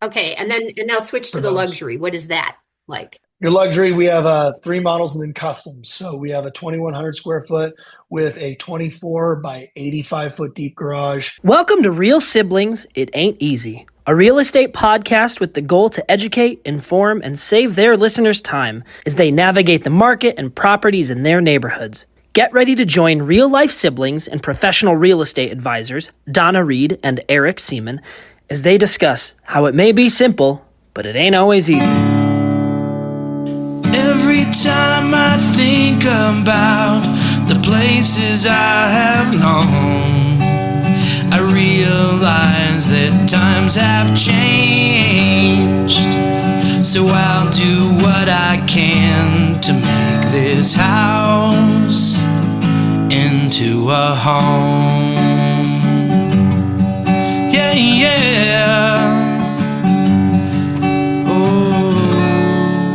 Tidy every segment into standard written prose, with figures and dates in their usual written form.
Okay, and now switch to for the those. luxury. What is that like? Your luxury, we have three models and then customs. So we have a 2,100 square foot with a 24 by 85 foot deep garage. Welcome to Real Siblings, It Ain't Easy, a real estate podcast with the goal to educate, inform, and save their listeners time as they navigate the market and properties in their neighborhoods. Get ready to join real-life siblings and professional real estate advisors, Donna Reed and Eric Seemann, as they discuss how it may be simple, but it ain't always easy. Every time I think about the places I have known, I realize that times have changed. So I'll do what I can to make this house into a home. Yeah, yeah.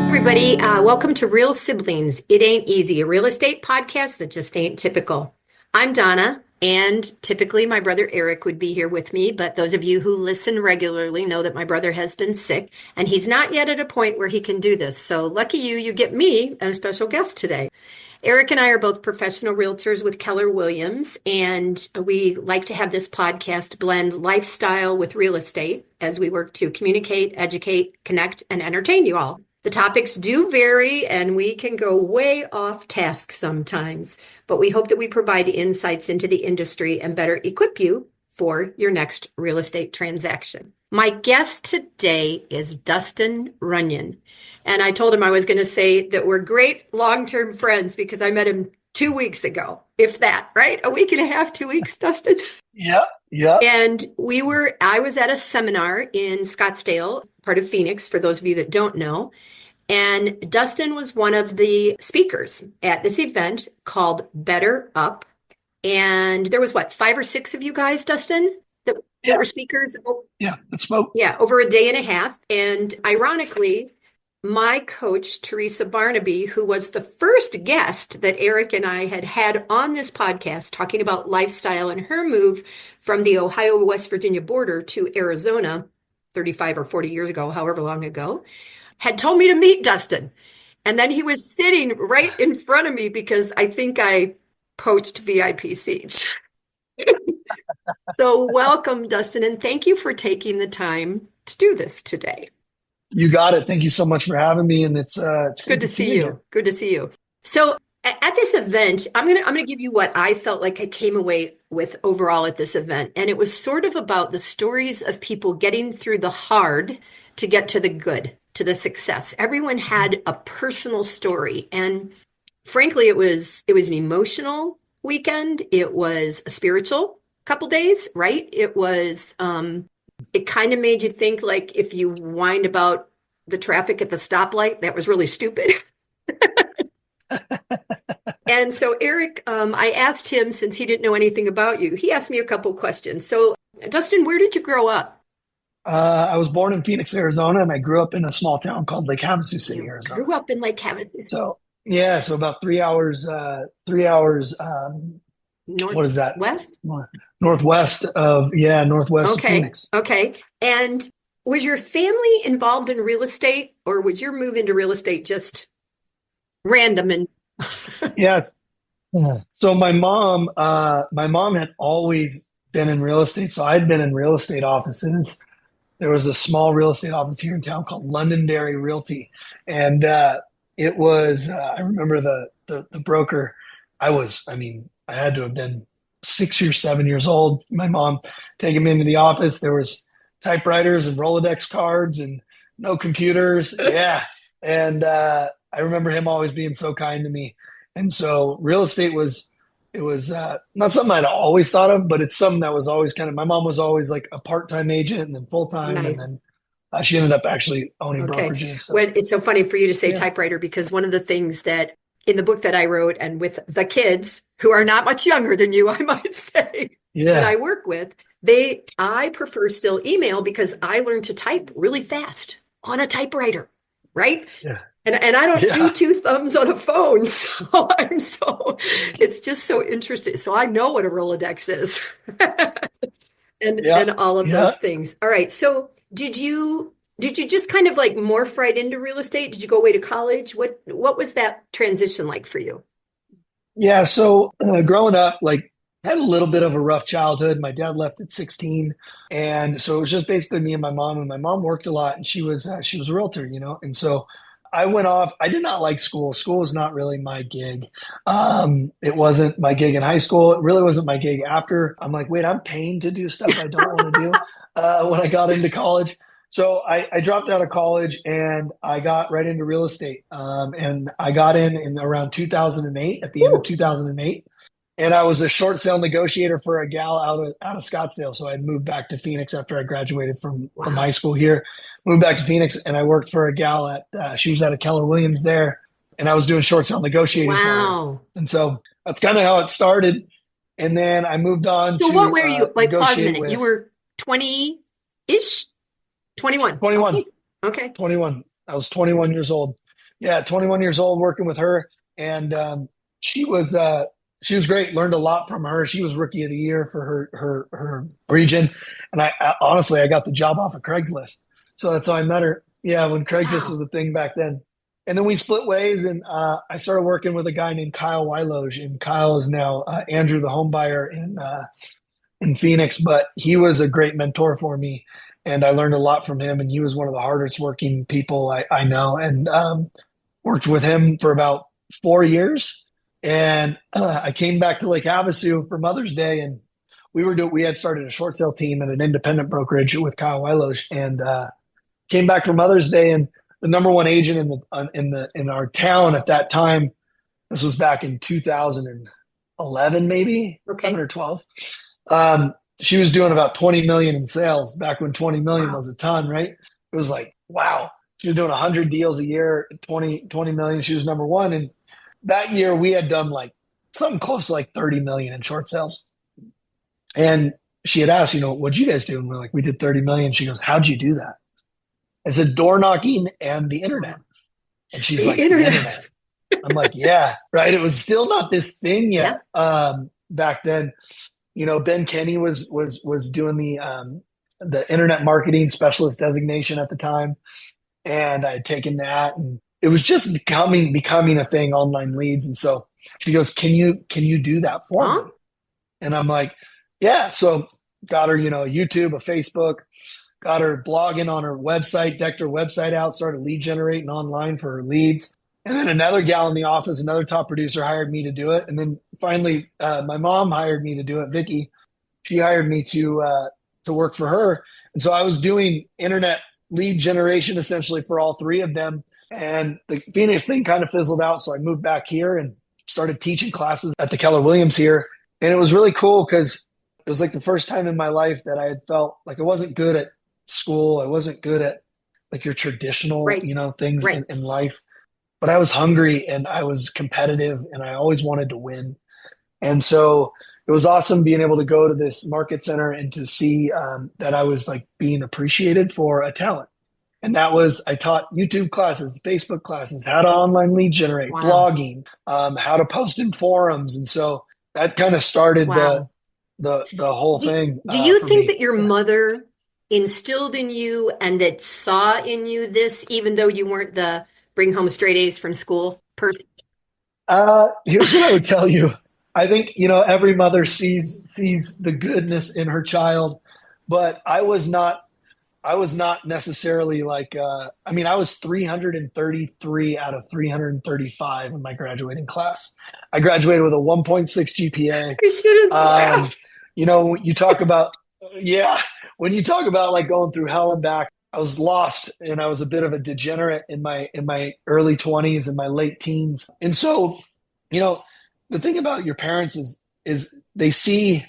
Everybody, welcome to Real Siblings. It Ain't Easy, a real estate podcast that just ain't typical. I'm Donna, and typically my brother Eric would be here with me, but those of you who listen regularly know that my brother has been sick, and he's not yet at a point where he can do this. So lucky you, you get me and a special guest today. Eric and I are both professional realtors with Keller Williams, and we like to have this podcast blend lifestyle with real estate as we work to communicate, educate, connect, and entertain you all. The topics do vary and we can go way off task sometimes, but we hope that we provide insights into the industry and better equip you for your next real estate transaction. My guest today is Dustin Runyon. And I told him I was going to say that we're great long-term friends because I met him 2 weeks ago, if that, right? A week and a half, 2 weeks, Dustin? Yeah, yeah. And I was at a seminar in Scottsdale, part of Phoenix, for those of you that don't know. And Dustin was one of the speakers at this event called Better Up. And there was what, 5 or 6 of you guys, Dustin, that were speakers? Yeah, that spoke. Yeah, over a day and a half. And ironically, my coach, Teresa Barnaby, who was the first guest that Eric and I had on this podcast talking about lifestyle and her move from the Ohio-West Virginia border to Arizona 35 or 40 years ago, however long ago, had told me to meet Dustin. And then he was sitting right in front of me because I think I poached VIP seats. So welcome, Dustin, and thank you for taking the time to do this today. You got it. Thank you so much for having me, and it's good to see you. Good to see you. So at this event, I'm gonna give you what I felt like I came away with overall at this event, and it was sort of about the stories of people getting through the hard to get to the good, to the success. Everyone had a personal story, and frankly, it was an emotional weekend. It was a spiritual couple days, right? It was it kind of made you think, like, if you whined about the traffic at the stoplight, that was really stupid. And so Eric, I asked him, since he didn't know anything about you, he asked me a couple questions. So Dustin, where did you grow up? I was born in Phoenix, Arizona, and I grew up in a small town called Lake Havasu City, You Arizona. grew up in Lake Havasu. So yeah, so about 3 hours, what is that? West? Northwest of Okay. Phoenix. Okay. And was your family involved in real estate, or was your move into real estate just random? And Yeah. So my mom had always been in real estate. So I'd been in real estate offices. There was a small real estate office here in town called Londonderry Realty. And it was, I remember the broker, I had to have been 6 or 7 years old. My mom taking me into the office. There was typewriters and Rolodex cards and no computers. Yeah. And I remember him always being so kind to me. And so real estate was not something I'd always thought of, but it's something that was always my mom was always like a part-time agent and then full-time. Nice. And then she ended up actually owning brokerages. So. Well, it's so funny for you to say Yeah. typewriter, because one of the things that in the book that I wrote, and with the kids who are not much younger than you, I might say, that I work with, I prefer still email because I learned to type really fast on a typewriter, right? Yeah. And I don't do 2 thumbs on a phone, so it's just so interesting. So I know what a Rolodex is, and all of those things. All right. So did you Did you just kind of like morph right into real estate? Did you go away to college? What was that transition like for you? Yeah. So growing up, like had a little bit of a rough childhood. My dad left at 16. And so it was just basically me and my mom, and my mom worked a lot, and she was a realtor, And so I went off. I did not like school. School was not really my gig. It wasn't my gig in high school. It really wasn't my gig after. I'm like, wait, I'm paying to do stuff I don't want to do when I got into college. So I dropped out of college and I got right into real estate. And I got in around 2008, at the end of 2008. And I was a short sale negotiator for a gal out of Scottsdale. So I moved back to Phoenix after I graduated from high school here. Moved back to Phoenix, and I worked for a gal she was at a Keller Williams there, and I was doing short sale negotiating for her. And so that's kind of how it started. And then I moved on so what were you, like, pause a minute. You were 20-ish? 21. 21. Okay. 21. I was 21 years old. Yeah, 21 years old working with her. And she was great. Learned a lot from her. She was rookie of the year for her region. And I honestly, I got the job off of Craigslist. So that's how I met her. Yeah, when Craigslist was a thing back then. And then we split ways, and I started working with a guy named Kyle Wyloge. And Kyle is now Andrew, the home buyer in Phoenix. But he was a great mentor for me. And I learned a lot from him. And he was one of the hardest working people I know. And worked with him for about 4 years. And I came back to Lake Havasu for Mother's Day, and we had started a short sale team at an independent brokerage with Kyle Wyloge, and came back for Mother's Day, and the number one agent in our town at that time, this was back in 2011, maybe 11 or 12. She was doing about 20 million in sales back when 20 million was a ton, right? It was like, wow. She was doing 100 deals a year, 20 million. She was number one. And that year we had done like something close to like 30 million in short sales. And she had asked, what'd you guys do? And we're like, we did 30 million. She goes, how'd you do that? I said, door knocking and the internet. And she's like, the internet. I'm like, yeah, right. It was still not this thing yet. Back then, Ben Kenny was doing the internet marketing specialist designation at the time. And I had taken that, and it was just becoming a thing, online leads. And so she goes, can you do that for me? And I'm like, yeah. So got her, YouTube, a Facebook, got her blogging on her website, decked her website out, started lead generating online for her leads. And then another gal in the office, another top producer, hired me to do it. And then finally, my mom hired me to do it. Vicky, she hired me to work for her. And so I was doing internet lead generation essentially for all three of them. And the Phoenix thing kind of fizzled out. So I moved back here and started teaching classes at the Keller Williams here. And it was really cool because it was like the first time in my life that I had felt like I wasn't good at school. I wasn't good at like your traditional, things in life. But I was hungry and I was competitive and I always wanted to win. And so it was awesome being able to go to this market center and to see that I was like being appreciated for a talent. And that was, I taught YouTube classes, Facebook classes, how to online lead generate, blogging, how to post in forums. And so that kind of started the whole thing. Do you think that your mother instilled in you and that saw in you this, even though you weren't the bring home straight A's from school person? Here's what I would tell you. I think, every mother sees the goodness in her child, but I was not necessarily like, I was 333 out of 335 in my graduating class. I graduated with a 1.6 GPA. I shouldn't laugh. You talk about, when you talk about like going through hell and back, I was lost and I was a bit of a degenerate in my early 20s and my late teens. And so, the thing about your parents is they see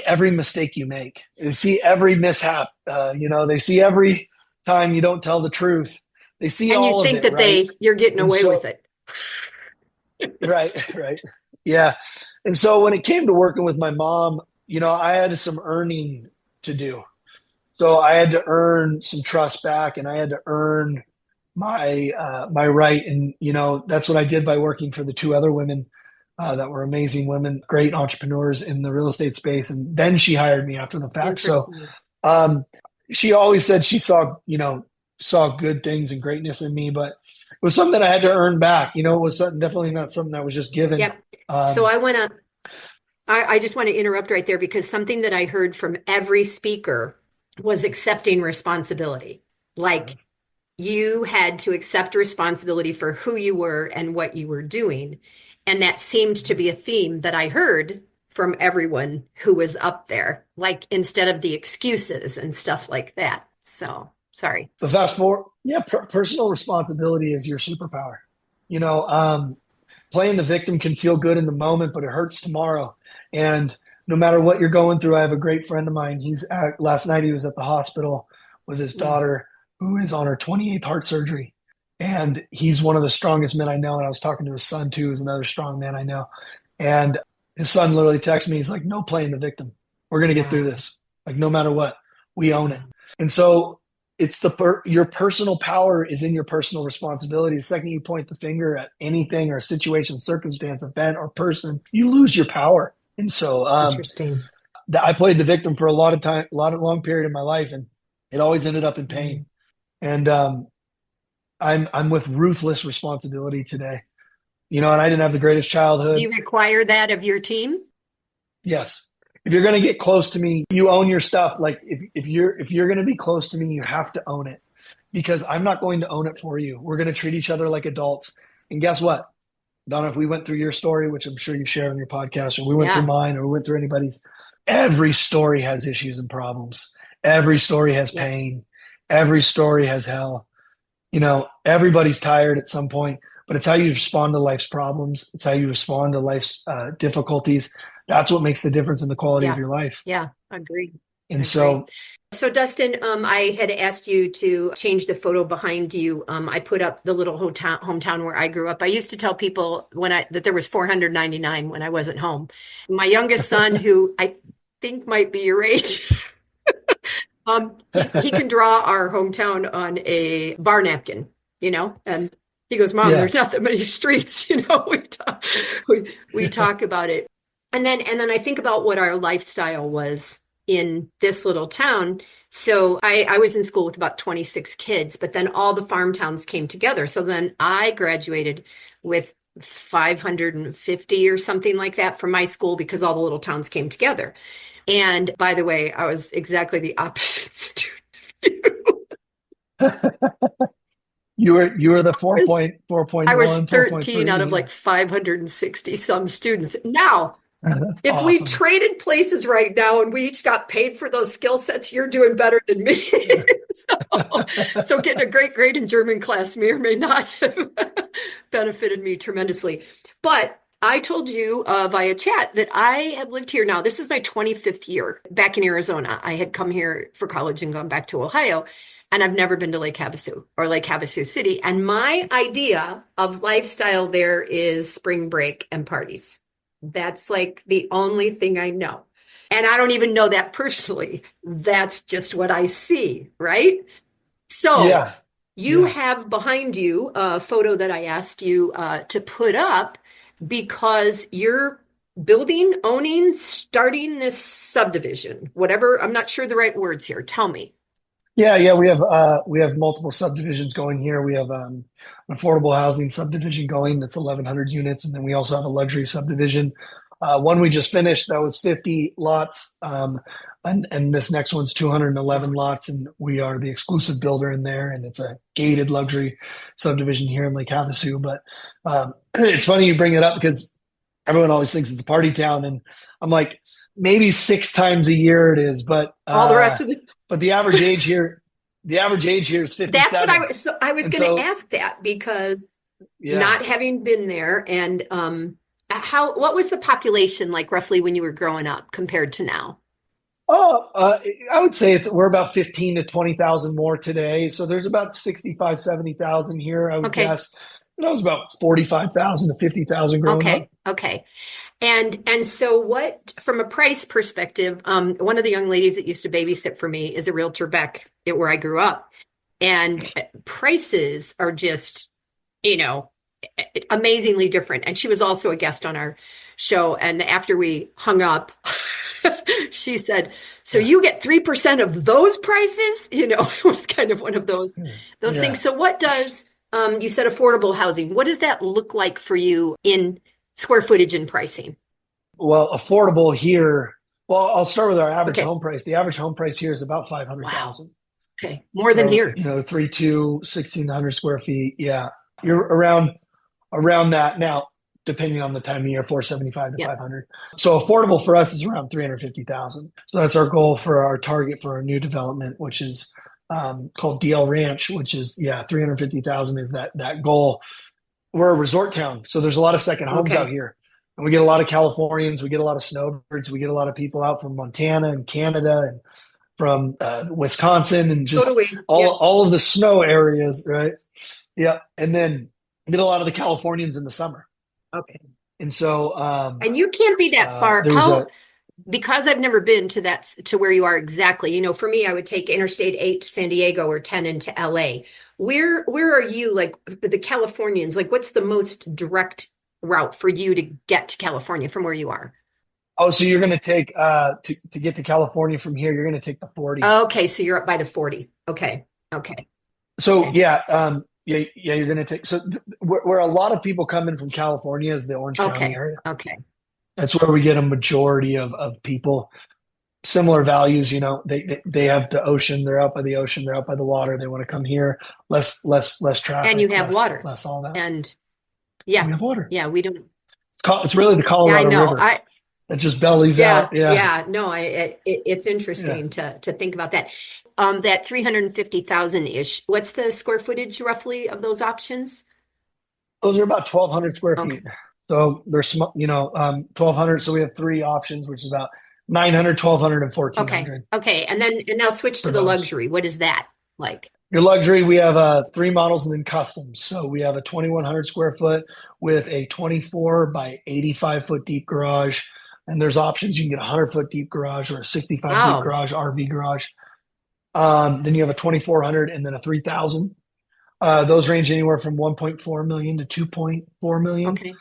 every mistake you make. They see every mishap. They see every time you don't tell the truth. They see all of it. And you think that you're getting away with it. Right. Yeah. And so when it came to working with my mom, I had some earning to do. So I had to earn some trust back, and I had to earn my right. And, that's what I did by working for the two other women that were amazing women, great entrepreneurs in the real estate space. And then she hired me after the fact. So she always said she saw, saw good things and greatness in me, but it was something that I had to earn back. It was definitely not something that was just given. Yep. So I just want to interrupt right there because something that I heard from every speaker was accepting responsibility. Like you had to accept responsibility for who you were and what you were doing. And that seemed to be a theme that I heard from everyone who was up there, like instead of the excuses and stuff like that. So sorry. But fast forward, personal responsibility is your superpower. Playing the victim can feel good in the moment, but it hurts tomorrow. And no matter what you're going through, I have a great friend of mine. Last night he was at the hospital with his daughter, who is on her 28th heart surgery. And he's one of the strongest men I know. And I was talking to his son too, who's another strong man I know. And his son literally texted me. He's like, no playing the victim. We're going to get through this. Like, no matter what, we own it. And so it's your personal power is in your personal responsibility. The second you point the finger at anything or situation, circumstance, event, or person, you lose your power. And so interesting. I played the victim for a long period of my life, and it always ended up in pain. And I'm with ruthless responsibility today. And I didn't have the greatest childhood. Do you require that of your team? Yes. If you're going to get close to me, you own your stuff. Like if you're going to be close to me, you have to own it, because I'm not going to own it for you. We're going to treat each other like adults. And guess what, Donna, if we went through your story, which I'm sure you shared on your podcast, or we went through mine, or we went through anybody's, every story has issues and problems. Every story has pain. Every story has hell. Everybody's tired at some point, but it's how you respond to life's problems. It's how you respond to life's difficulties. That's what makes the difference in the quality of your life. Yeah, agreed. And so Dustin, I had asked you to change the photo behind you. I put up the little hometown where I grew up. I used to tell people that there was 499 when I wasn't home. My youngest son, who I think might be your age, he can draw our hometown on a bar napkin, and he goes, Mom, there's not that many streets, we talk about it. And then I think about what our lifestyle was in this little town. So I was in school with about 26 kids, but then all the farm towns came together. So then I graduated with 550 or something like that from my school because all the little towns came together. And by the way, I was exactly the opposite student of you. You were the 4.1. I was 13 out of like 560 some students. Now, if we traded places right now and we each got paid for those skill sets, you're doing better than me. so getting a great grade in German class may or may not have benefited me tremendously. But I told you via chat that I have lived here now. This is my 25th year back in Arizona. I had come here for college and gone back to Ohio, and I've never been to Lake Havasu or Lake Havasu City. And my idea of lifestyle there is spring break and parties. That's like the only thing I know. And I don't even know that personally. That's just what I see, right? So you have behind you a photo that I asked you to put up because you're building, owning, starting this subdivision, whatever. I'm not sure the right words here. Tell me. Yeah. We have multiple subdivisions going here. We have an affordable housing subdivision going that's 1,100 units, and then we also have a luxury subdivision. One we just finished that was 50 lots, and this next one's 211 lots, and we are the exclusive builder in there, and it's a gated luxury subdivision here in Lake Havasu. But it's funny you bring it up because everyone always thinks it's a party town, and I'm like, maybe 6 times a year it is, but all the rest of the. But the average age here is 57. That's what I was going to ask that because not having been there, and what was the population like roughly when you were growing up compared to now? I would say we're about 15 to 20,000 more today. So there's about 65, 70,000 here, I would guess. And that was about 45,000 to 50,000 growing up. Okay. And so what, from a price perspective, one of the young ladies that used to babysit for me is a realtor back where I grew up. And prices are just, amazingly different. And she was also a guest on our show. And after we hung up, She said, so Yeah. you get 3% of those prices? It was kind of one of those Yeah. things. So what does, you said affordable housing. What does that look like for you in square footage and pricing? Well, affordable here. Well, I'll start with our average Okay. home price. The average home price here is about Wow. 500,000. Okay. More than So, here. 3.2, 1,600 square feet. Yeah. You're around that now, depending on the time of year, 475 to Yeah. 500. So affordable for us is around 350,000. So that's our goal for our target for our new development, which is called DL Ranch, which is 350,000 is that goal. We're a resort town, so there's a lot of second homes out Okay. here. And we get a lot of Californians, we get a lot of snowbirds, we get a lot of people out from Montana and Canada and from Wisconsin and just Totally. all Yeah. all of the snow areas, right? Yeah, and then get a lot of the Californians in the summer. Okay. And so And you can't be that far. there's a Because I've never been to where you are exactly. For me, I would take Interstate 8 to San Diego or 10 into LA. Where are you, like the Californians? Like, what's the most direct route for you to get to California from where you are? so you're going to take to get to California from here, you're going to take the 40. Okay, so you're up by the 40. Okay. Okay. So Okay. you're going to take where a lot of people come in from California is the Orange County Okay. area. Okay. That's where we get a majority of people. Similar values, they have the ocean, they're out by the ocean, they're out by the water, they want to come here. Less traffic, And you have water. less all that. And We yeah. have water. Yeah, we don't. It's really the Yeah, I Colorado know. River that just bellies Yeah, out. Yeah. yeah. No, it's Yeah. interesting to think about that. That 350,000-ish. What's the square footage roughly of those options? Those are about 1,200 square Okay. feet. So they're small, 1,200. So we have three options, which is about 900, 1,200, and Okay. 1,400 Okay. And now switch for to the those. luxury. What is that like? Your luxury, we have three models and then customs. So we have a 2,100 square foot with a 24 by 85 foot deep garage. And there's options. You can get a 100-foot deep garage or a 65 deep Wow. garage, RV garage. Then you have a 2,400 and then a 3,000. Those range anywhere from 1.4 million to 2.4 million. Okay.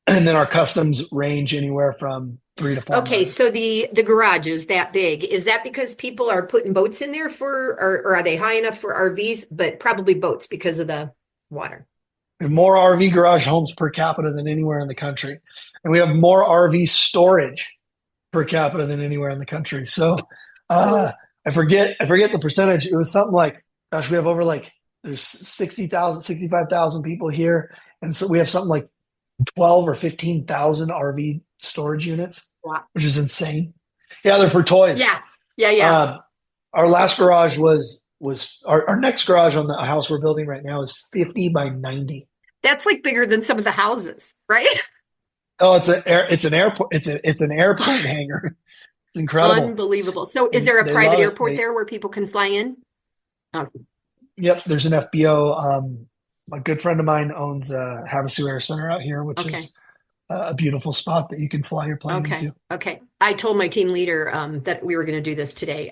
And then our customs range anywhere from 3 to 4 Okay. million. So the garage is that big. Is that because people are putting boats in there or are they high enough for RVs? But probably boats because of the water. We have more RV garage homes per capita than anywhere in the country. And we have more RV storage per capita than anywhere in the country. So I forget the percentage. It was something like, gosh, we have over there's 60,000, 65,000 people here. And so we have something like 12 or 15,000 RV storage units, Wow. which is insane. Yeah, they're for toys. Yeah. Yeah. Yeah. Our last garage was our next garage on the house we're building right now is 50 by 90. That's like bigger than some of the houses, right? Oh, it's an airport. It's an airplane hangar. It's incredible. Unbelievable. So is And there a they private love it. airport there where people can fly in? Oh, Yep, there's an FBO. A good friend of mine owns Havasu Arizona out here, which okay. is a beautiful spot that you can fly your plane Okay. into. Okay. I told my team leader that we were going to do this today.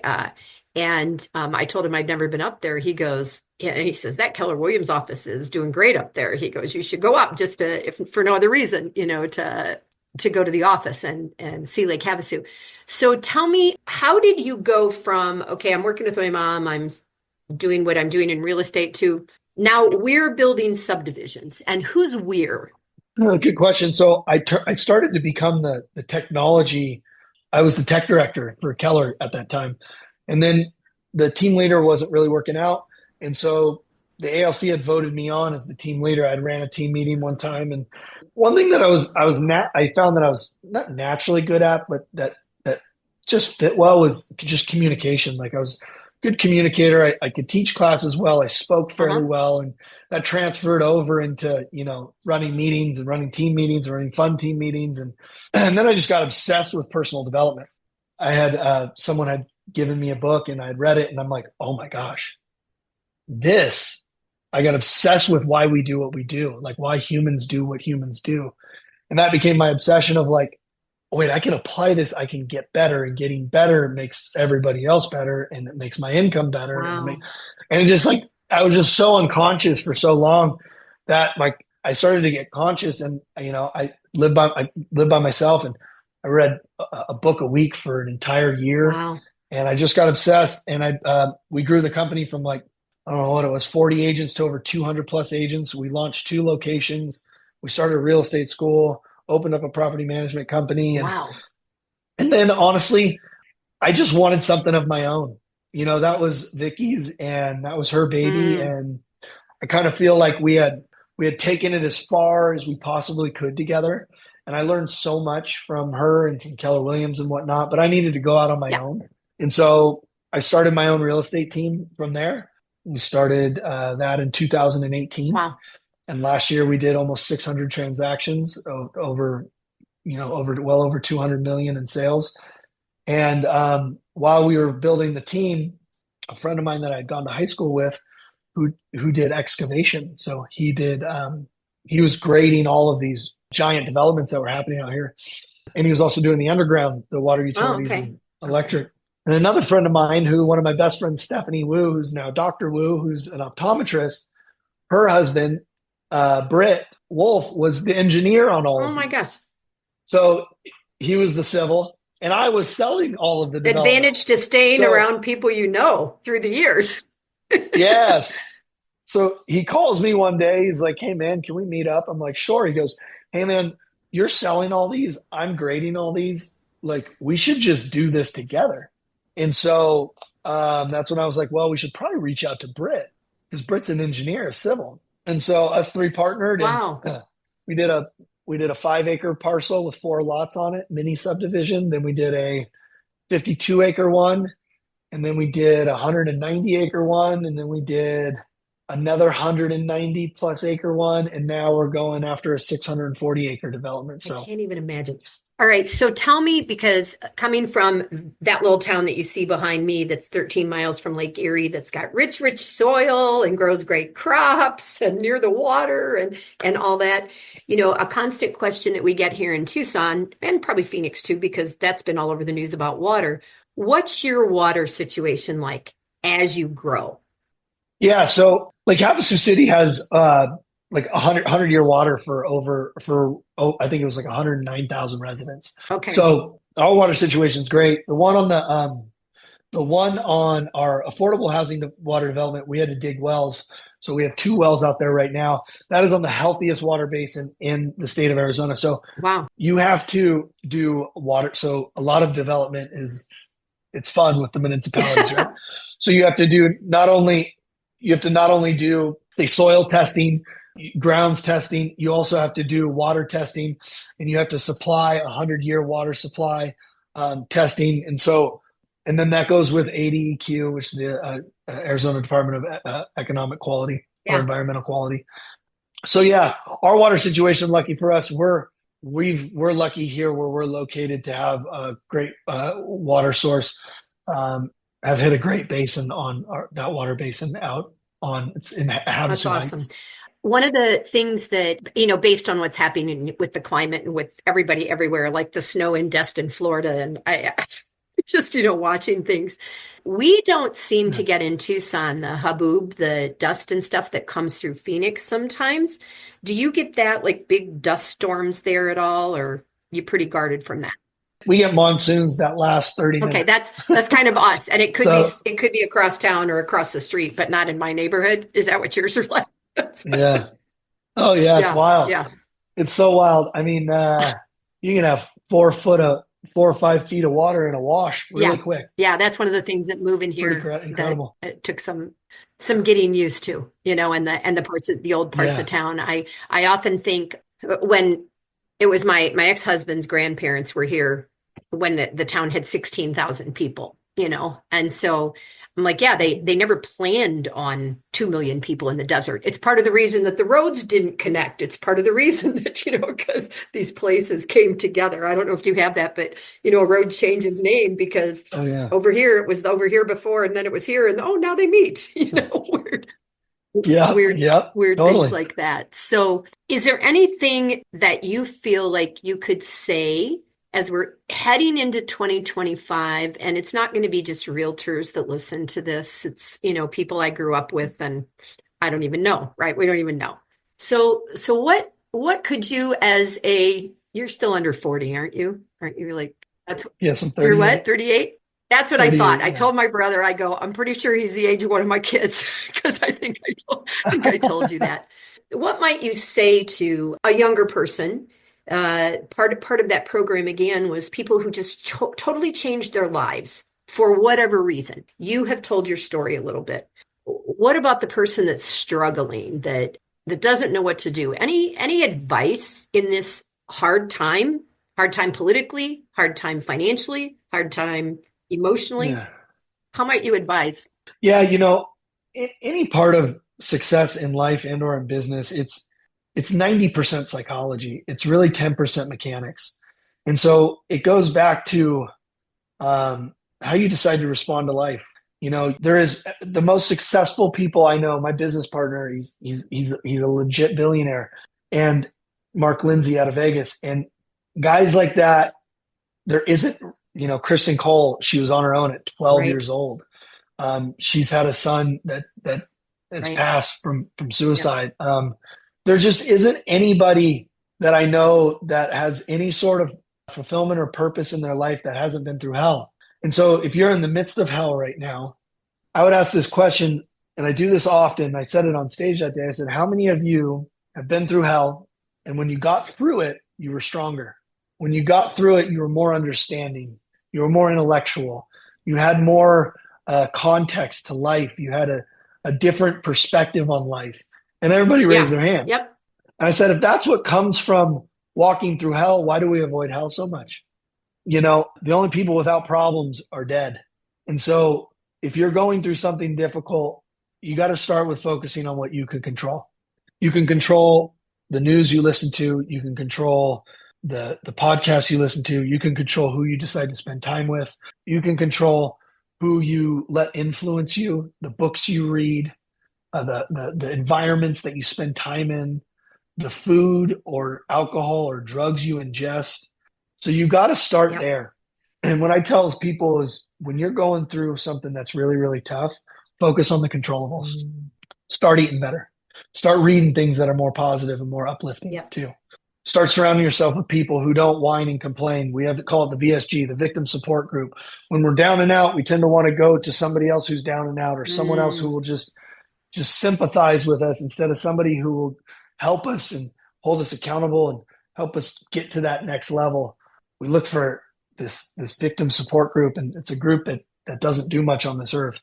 And I told him I'd never been up there. He goes, yeah, and he says, that Keller Williams office is doing great up there. He goes, you should go up just if for no other reason, to go to the office and see Lake Havasu. So tell me, how did you go from, okay, I'm working with my mom, I'm doing what I'm doing in real estate to now we're building subdivisions, and who's we're? Good question. So I started to become the technology. I was the tech director for Keller at that time. And then the team leader wasn't really working out. And so the ALC had voted me on as the team leader. I ran a team meeting one time. And one thing that I found that I was not naturally good at, but that just fit well was just communication. Like I was a good communicator. I could teach classes well. I spoke fairly well. And that transferred over into, running meetings and running team meetings and running fun team meetings. And then I just got obsessed with personal development. I had someone had given me a book and I'd read it and I'm like, oh my gosh, I got obsessed with why we do what we do, like why humans do what humans do. And that became my obsession of like, wait, I can apply this. I can get better, and getting better makes everybody else better. And it makes my income better. Wow. And it just like, I was just so unconscious for so long that like I started to get conscious, and I lived by myself, and I read a book a week for an entire year. Wow. And I just got obsessed. And we grew the company from like, I don't know what it was, 40 agents to over 200 plus agents. We launched 2 locations. We started a real estate school, opened up a property management company. Wow. And then honestly, I just wanted something of my own. That was Vicky's and that was her baby. And I kind of feel like we had taken it as far as we possibly could together. And I learned so much from her and from Keller Williams and whatnot, but I needed to go out on my own. And so I started my own real estate team from there. We started that in 2018. Wow. And last year we did almost 600 transactions over well over 200 million in sales. And while we were building the team, a friend of mine that I'd gone to high school with who did excavation. So he was grading all of these giant developments that were happening out here. And he was also doing the underground, the water utilities and electric. And another friend of mine one of my best friends, Stephanie Wu, who's now Dr. Wu, who's an optometrist, her husband, Britt Wolf, was the engineer on all of these. Oh my gosh. So he was the civil and I was selling all of the development. Advantage to staying around people through the years. Yes. So he calls me one day. He's like, "Hey man, can we meet up?" I'm like, "Sure." He goes, "Hey man, you're selling all these. I'm grading all these. Like, we should just do this together." And so that's when I was like, well, we should probably reach out to Britt because Britt's an engineer, a civil. And so us 3 partnered. Wow. And we did a 5-acre parcel with 4 lots on it, mini subdivision. Then we did a 52-acre one. And then we did a 190-acre one. And then we did another 190 plus acre one. And now we're going after a 640-acre development. So I can't even imagine. All right. So tell me, because coming from that little town that you see behind me, that's 13 miles from Lake Erie, that's got rich soil and grows great crops and near the water and all that, a constant question that we get here in Tucson and probably Phoenix too, because that's been all over the news about water. What's your water situation like as you grow? Yeah. So Lake Havasu City has, like 100-year water for I think it was like 109,000 residents. Okay. So our water situation is great. The one on our affordable housing water development, we had to dig wells. So we have 2 wells out there right now. That is on the healthiest water basin in the state of Arizona. So wow, you have to do water. So a lot of development it's fun with the municipalities, right? So you have to not only do the soil testing, grounds testing, you also have to do water testing, and you have to supply 100-year water supply testing. And then that goes with ADEQ, which is the Arizona Department of Economic Quality or Environmental Quality. So yeah, our water situation, lucky for us, we're lucky here where we're located to have a great water source, have hit a great basin on that water basin it's in Havasu. That's awesome. Heights. One of the things that, based on what's happening with the climate and with everybody everywhere, like the snow in Destin, Florida, and I just, watching things, we don't seem to get in Tucson, the haboob, the dust and stuff that comes through Phoenix sometimes. Do you get that, like big dust storms there at all, or are you pretty guarded from that? We get monsoons that last 30 minutes. Okay, that's kind of us. And it could be across town or across the street, but not in my neighborhood. Is that what yours are like? Yeah. Oh yeah, it's wild. Yeah. It's so wild. I mean, you can have 4 or 5 feet of water in a wash really quick. Yeah, that's one of the things that move in here. Incredible. That it took some getting used to, and the parts of the old parts of town. I often think when it was my ex-husband's grandparents were here when the town had 16,000 people, and so I'm like, yeah, they never planned on 2 million people in the desert. It's part of the reason that the roads didn't connect. It's part of the reason that, because these places came together. I don't know if you have that, but, a road changes name because over here, it was over here before, and then it was here, and now they meet, weird. Weird totally. Things like that. So is there anything that you feel like you could say as we're heading into 2025, and it's not going to be just realtors that listen to this, it's, people I grew up with, and I don't even know, right? We don't even know. So what could you, as a You're still under 40, aren't you? Aren't you like, that's Yes, I'm you're 38. what, 38? That's what I 38, thought. I yeah. told my brother, I go, I'm pretty sure he's the age of one of my kids because I told you that. What might you say to a younger person? Part of that program again was people who just totally changed their lives for whatever reason. You have told your story a little bit. What about the person that's struggling, that doesn't know what to do? Any advice in this hard time? Hard time politically, hard time financially, hard time emotionally? Yeah. How might you advise? Yeah, any part of success in life and or in business, it's 90% psychology. It's really 10% mechanics. And so it goes back to how you decide to respond to life. There is the most successful people I know. My business partner, he's a legit billionaire, and Mark Lindsey out of Vegas. And guys like that, there isn't, Kristen Cole, she was on her own at 12 Right. years old. She's had a son that has Right. passed from suicide. There just isn't anybody that I know that has any sort of fulfillment or purpose in their life that hasn't been through hell. And so if you're in the midst of hell right now, I would ask this question, and I do this often. I said it on stage that day. I said, how many of you have been through hell, and when you got through it, you were stronger? When you got through it, you were more understanding. You were more intellectual. You had more context to life. You had a different perspective on life. And everybody raised their hand. Yep. And I said, if that's what comes from walking through hell, why do we avoid hell so much? The only people without problems are dead. And so if you're going through something difficult, you got to start with focusing on what you can control. You can control the news you listen to. You can control the podcasts you listen to. You can control who you decide to spend time with. You can control who you let influence you, the books you read, the environments that you spend time in, the food or alcohol or drugs you ingest. So you got to start there. And what I tell people is, when you're going through something that's really, really tough, focus on the controllables. Start eating better. Start reading things that are more positive and more uplifting too. Start surrounding yourself with people who don't whine and complain. We have to call it the VSG, the victim support group. When we're down and out, we tend to want to go to somebody else who's down and out, or someone else who will just sympathize with us instead of somebody who will help us and hold us accountable and help us get to that next level. We look for this victim support group, and it's a group that doesn't do much on this earth.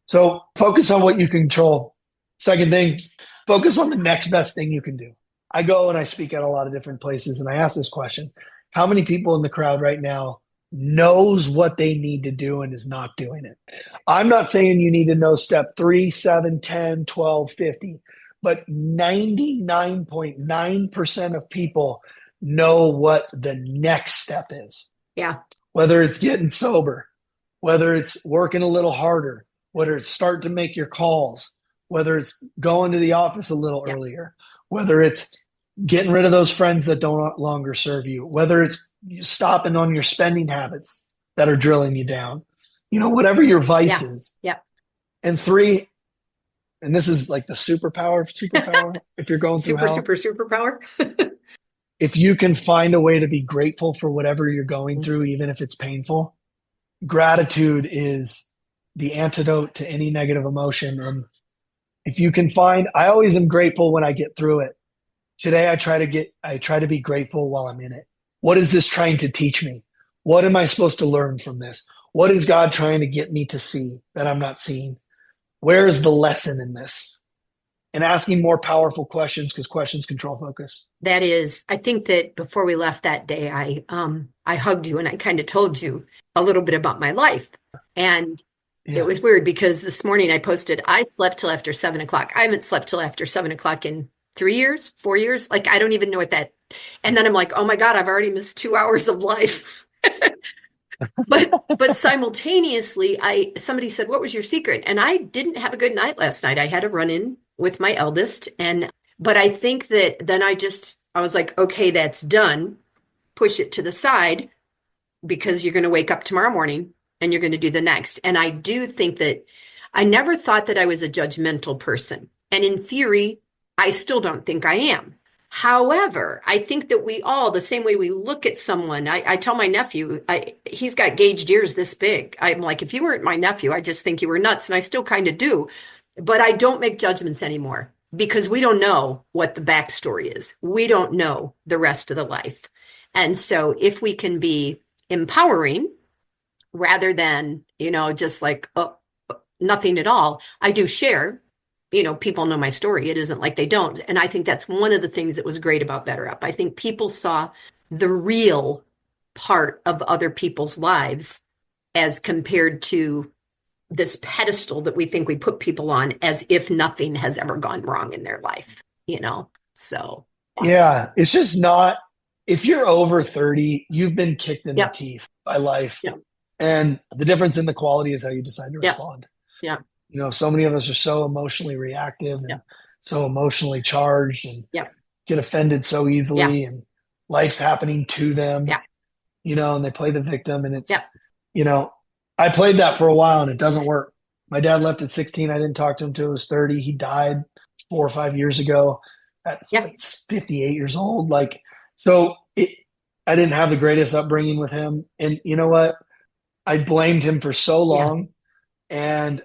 So focus on what you control. Second thing, focus on the next best thing you can do. I go and I speak at a lot of different places, and I ask this question: how many people in the crowd right now knows what they need to do and is not doing it? I'm not saying you need to know step 3, 7, 10, 12, 50, but 99.9% of people know what the next step is. Yeah. Whether it's getting sober, whether it's working a little harder, whether it's starting to make your calls, whether it's going to the office a little earlier, whether it's getting rid of those friends that don't longer serve you, whether it's stopping on your spending habits that are drilling you down, whatever your vice is. Yeah. And 3, and this is like the superpower, if you're going through hell. Superpower. If you can find a way to be grateful for whatever you're going through, even if it's painful, gratitude is the antidote to any negative emotion. And if you can find, I always am grateful when I get through it. Today, I try to be grateful while I'm in it. What is this trying to teach me? What am I supposed to learn from this? What is God trying to get me to see that I'm not seeing? Where is the lesson in this? And asking more powerful questions, because questions control focus. That is, I think that before we left that day, I hugged you and I kind of told you a little bit about my life. And it was weird because this morning I posted, I slept till after 7 o'clock. I haven't slept till after 7 o'clock in 3 years, 4 years. Like, I don't even know what that. And then I'm like, oh my God, I've already missed 2 hours of life. But simultaneously, somebody said, what was your secret? And I didn't have a good night last night. I had a run-in with my eldest. But I think that then I was like, okay, that's done. Push it to the side, because you're going to wake up tomorrow morning and you're going to do the next. And I do think that I never thought that I was a judgmental person. And in theory, I still don't think I am. However, I think that we all, the same way we look at someone, I tell my nephew, he's got gauged ears this big. I'm like, if you weren't my nephew, I just think you were nuts. And I still kind of do. But I don't make judgments anymore because we don't know what the backstory is. We don't know the rest of the life. And so if we can be empowering rather than, just like, oh, nothing at all, I do share. People know my story. It isn't like they don't. And I think that's one of the things that was great about Better Up. I think people saw the real part of other people's lives as compared to this pedestal that we think we put people on as if nothing has ever gone wrong in their life, So. Yeah, it's just not, if you're over 30, you've been kicked in the teeth by life. Yeah. And the difference in the quality is how you decide to respond. Yeah. So many of us are so emotionally reactive and so emotionally charged and get offended so easily and life's happening to them, and they play the victim and it's, I played that for a while and it doesn't work. My dad left at 16. I didn't talk to him until he was 30. He died 4 or 5 years ago at 58 years old. I didn't have the greatest upbringing with him. And you know what? I blamed him for so long and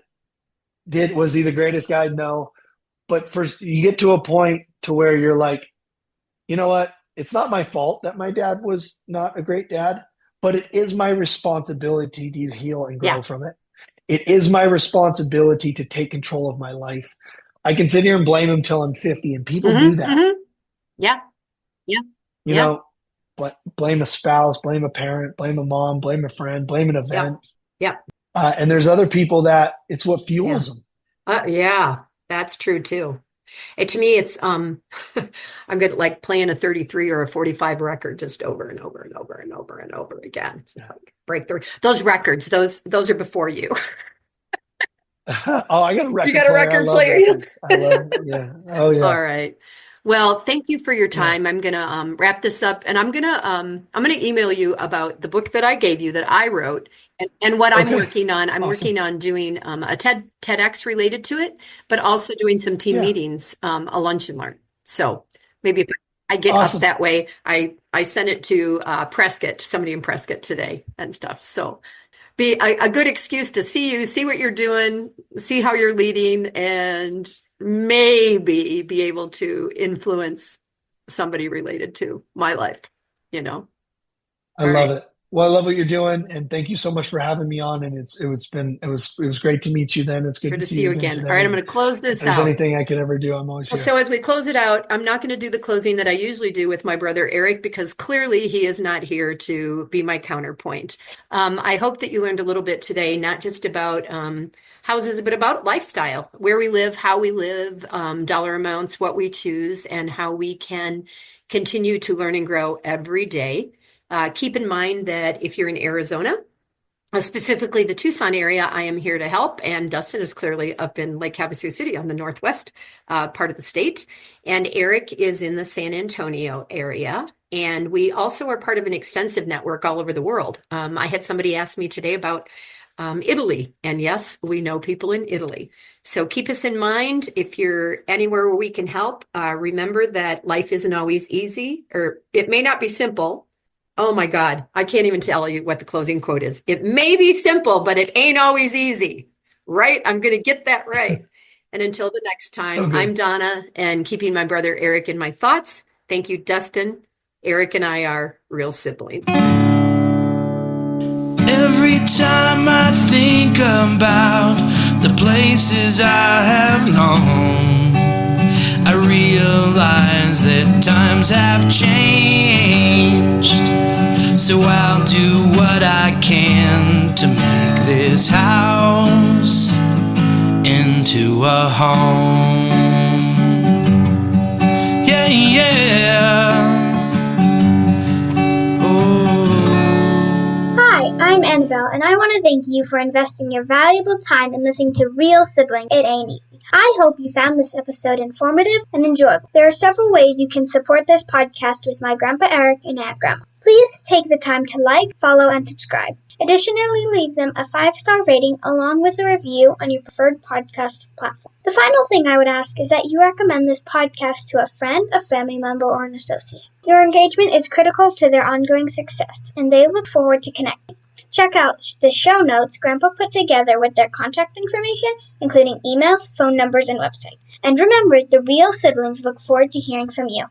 was he the greatest guy? No. But first you get to a point to where you're like, you know what? It's not my fault that my dad was not a great dad, but it is my responsibility to heal and grow from it. It is my responsibility to take control of my life. I can sit here and blame him till I'm 50 and people do that. Mm-hmm. Yeah. Yeah. But blame a spouse, blame a parent, blame a mom, blame a friend, blame an event. Yeah. And there's other people that it's what fuels them. That's true too. To me, it's I'm good at like playing a 33 or a 45 record just over and over and over and over and over again. It's like breakthrough. Those records, those are before you. Oh, I got a record. You got a record player. I love it. Yeah. Oh yeah. All right. Well, thank you for your time. I'm gonna wrap this up, and I'm gonna email you about the book that I gave you that I wrote, and what I'm working on. I'm working on doing a TEDx related to it, but also doing some team meetings, a lunch and learn. So maybe if I get up that way, I sent it to Prescott, somebody in Prescott today and stuff. So be a good excuse to see you, see what you're doing, see how you're leading, and maybe be able to influence somebody related to my life, I love it. Well, I love what you're doing, and thank you so much for having me on. And it was great to meet you. Then it's good to see you again. All right, I'm going to close this out. If there's anything I could ever do, I'm always here. So as we close it out, I'm not going to do the closing that I usually do with my brother Eric because clearly he is not here to be my counterpoint. I hope that you learned a little bit today, not just about houses, but about lifestyle, where we live, how we live, dollar amounts, what we choose, and how we can continue to learn and grow every day. Keep in mind that if you're in Arizona, specifically the Tucson area, I am here to help. And Dustin is clearly up in Lake Havasu City on the northwest part of the state. And Eric is in the San Antonio area. And we also are part of an extensive network all over the world. I had somebody ask me today about Italy. And yes, we know people in Italy. So keep us in mind. If you're anywhere where we can help, remember that life isn't always easy, or it may not be simple. Oh my God, I can't even tell you what the closing quote is. It may be simple, but it ain't always easy, right? I'm going to get that right. And until the next time, I'm Donna, and keeping my brother Eric in my thoughts. Thank you, Dustin. Eric and I are real siblings. Every time I think about the places I have known, I realize that times have changed. So I'll do what I can to make this house into a home. Yeah, yeah. Hi, I'm Annabelle, and I want to thank you for investing your valuable time in listening to Real Sibling. It Ain't Easy. I hope you found this episode informative and enjoyable. There are several ways you can support this podcast with my Grandpa Eric and Aunt Grandma. Please take the time to like, follow, and subscribe. Additionally, leave them a 5-star rating along with a review on your preferred podcast platform. The final thing I would ask is that you recommend this podcast to a friend, a family member, or an associate. Your engagement is critical to their ongoing success, and they look forward to connecting. Check out the show notes Grandpa put together with their contact information, including emails, phone numbers, and website. And remember, the real siblings look forward to hearing from you.